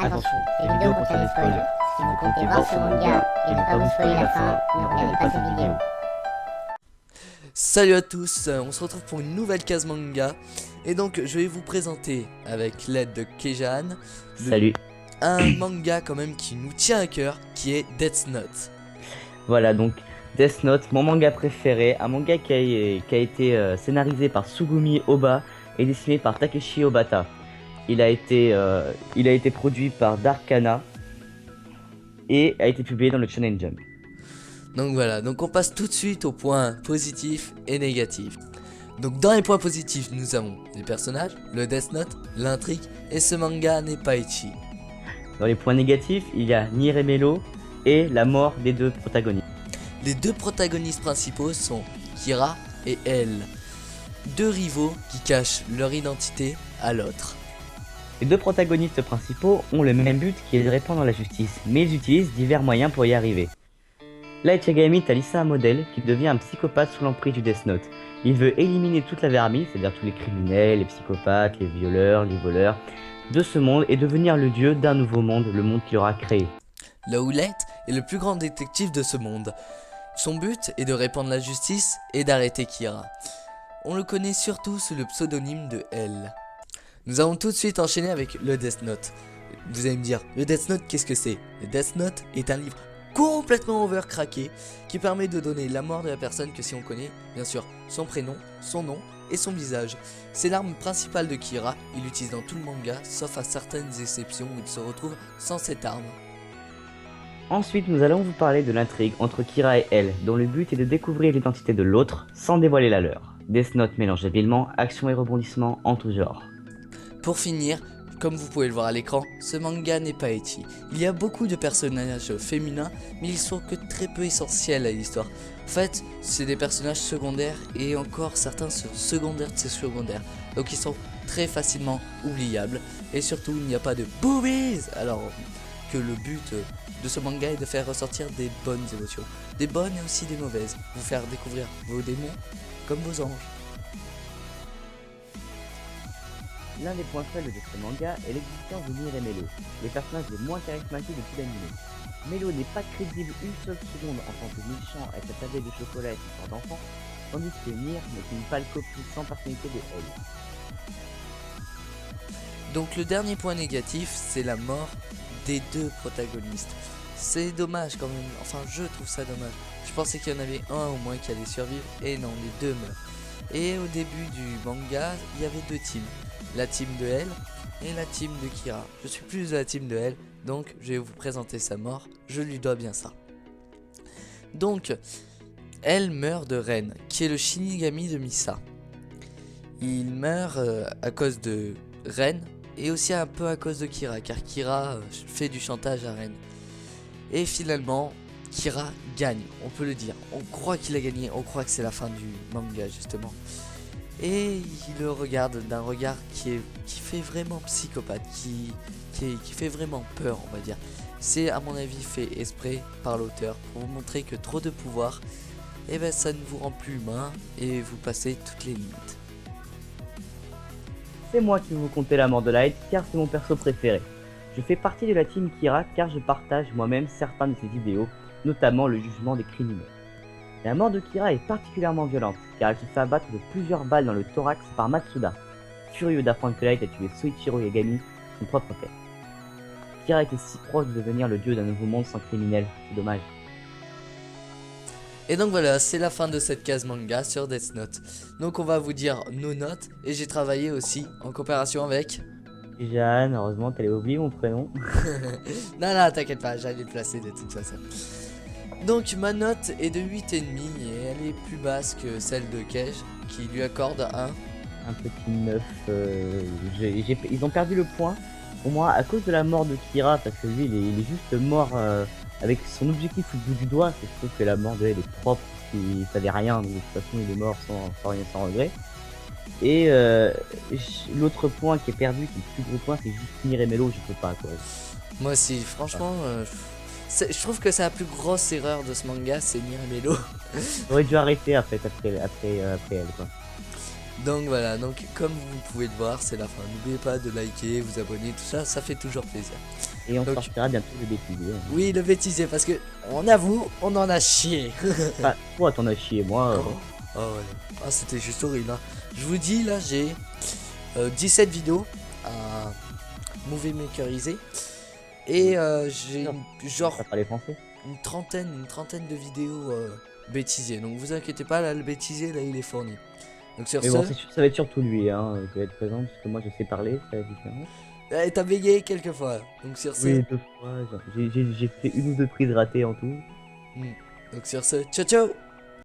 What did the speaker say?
Attention, ces vidéos contiennent des spoilers. Si vous comptez voir ce manga et ne pas vous spoiler la fin, ne regardez pas cette vidéo. Salut à tous, on se retrouve pour une nouvelle case manga. Et donc je vais vous présenter avec l'aide de Kejan Salut. un manga quand même qui nous tient à cœur, qui est Death Note. Voilà donc Death Note, mon manga préféré, un manga qui a été scénarisé par Sugumi Oba et dessiné par Takeshi Obata. Il a été produit par Darkana et a été publié dans le Shonen Jump. Donc voilà, donc on passe tout de suite aux points positifs et négatifs. Donc dans les points positifs, nous avons les personnages, le Death Note, l'intrigue, et ce manga n'est pas ecchi. Dans les points négatifs, il y a Nier et Melo et la mort des deux protagonistes. Les deux protagonistes principaux sont Kira et Elle, deux rivaux qui cachent leur identité à l'autre. Les deux protagonistes principaux ont le même but qui est de répandre la justice, mais ils utilisent divers moyens pour y arriver. Light Yagami est Alissa, un modèle qui devient un psychopathe sous l'emprise du Death Note. Il veut éliminer toute la vermine, c'est-à-dire tous les criminels, les psychopathes, les violeurs, les voleurs, de ce monde et devenir le dieu d'un nouveau monde, le monde qu'il aura créé. Là Light est le plus grand détective de ce monde. Son but est de répandre la justice et d'arrêter Kira. On le connaît surtout sous le pseudonyme de Elle. Nous allons tout de suite enchaîner avec le Death Note. Vous allez me dire, le Death Note, qu'est-ce que c'est? Le Death Note est un livre complètement overcraqué qui permet de donner la mort de la personne que si on connaît, bien sûr, son prénom, son nom et son visage. C'est l'arme principale de Kira, il l'utilise dans tout le manga, sauf à certaines exceptions où il se retrouve sans cette arme. Ensuite, nous allons vous parler de l'intrigue entre Kira et Elle, dont le but est de découvrir l'identité de l'autre sans dévoiler la leur. Death Note mélange habilement action et rebondissement en tout genre. Pour finir, comme vous pouvez le voir à l'écran, ce manga n'est pas ecchi. Il y a beaucoup de personnages féminins, mais ils sont que très peu essentiels à l'histoire. En fait, c'est des personnages secondaires et encore certains sont secondaires de ces secondaires. Donc ils sont très facilement oubliables. Et surtout, il n'y a pas de boobies. Alors que le but de ce manga est de faire ressortir des bonnes émotions. Des bonnes et aussi des mauvaises. Vous faire découvrir vos démons comme vos anges. L'un des points faibles de ce manga est l'existence de Nier et Melo, les personnages les moins charismatiques de tout l'anime. Melo n'est pas crédible une seule seconde en tant que méchant avec sa tablette de chocolat et son corps d'enfant, tandis que Nier n'est qu'une pâle copie sans personnalité de Elle. Donc le dernier point négatif, c'est la mort des deux protagonistes. C'est dommage quand même, enfin je trouve ça dommage. Je pensais qu'il y en avait un au moins qui allait survivre, et non, les deux meurent. Et au début du manga, il y avait deux teams. La team de Elle et la team de Kira. Je suis plus de la team de Elle, donc je vais vous présenter sa mort, je lui dois bien ça. Donc, Elle meurt de Ren, qui est le Shinigami de Misa. Il meurt à cause de Ren, et aussi un peu à cause de Kira, car Kira fait du chantage à Ren. Et finalement, Kira gagne, on peut le dire. On croit qu'il a gagné, on croit que c'est la fin du manga justement. Et il le regarde d'un regard qui fait vraiment psychopathe, qui fait vraiment peur, on va dire. C'est à mon avis fait exprès par l'auteur pour vous montrer que trop de pouvoir, eh ben, ça ne vous rend plus humain et vous passez toutes les limites. C'est moi qui vais vous conter la mort de Light car c'est mon perso préféré. Je fais partie de la team Kira car je partage moi-même certains de ses idéaux, notamment le jugement des criminels. La mort de Kira est particulièrement violente car elle se fait abattre de plusieurs balles dans le thorax par Matsuda, furieux d'apprendre que Light a tué Soichiro Yagami, son propre père. Kira était si proche de devenir le dieu d'un nouveau monde sans criminel, c'est dommage. Et donc voilà, c'est la fin de cette case manga sur Death Note. Donc on va vous dire nos notes, et j'ai travaillé aussi en coopération avec... Jeanne, heureusement t'allais oublier mon prénom. Non, t'inquiète pas, j'allais le placer de toute façon. Donc ma note est de 8,5 et elle est plus basse que celle de Kej, qui lui accorde Un petit 9, ils ont perdu le point, pour moi, à cause de la mort de Kira, parce que lui, il est juste mort avec son objectif au bout du doigt. Je trouve que la mort de elle est propre, parce qu'il savait rien, donc de toute façon il est mort sans rien, sans regret. Et l'autre point qui est perdu, qui est le plus gros point, c'est juste Nier et Melo, je peux pas quoi. Moi aussi, franchement, je trouve que c'est la plus grosse erreur de ce manga, c'est Nier et Melo. J'aurais dû arrêter après elle quoi. Donc voilà, donc comme vous pouvez le voir, c'est la fin. N'oubliez pas de liker, vous abonner, tout ça, ça fait toujours plaisir. Et on Donc- sortira bientôt le bêtisier. Oui, le bêtisier, parce que on avoue, on en a chié. Ah, toi t'en as chié, moi. Oh ouais. Ah, c'était juste horrible. Hein. Je vous dis, là, j'ai 17 vidéos à movie makeriser. Et j'ai genre Ça parle français. une trentaine de vidéos bêtisier. Donc vous inquiétez pas, là, le bêtisier, là, il est fourni. Donc sur Mais ce, bon, ça va être surtout lui qui va être présent, parce que moi je sais parler, c'est différent. t'as bégayé quelques fois. Donc sur ce, Oui, 2 fois, j'ai fait 1 ou 2 prises ratées en tout. donc sur ce, ciao ciao.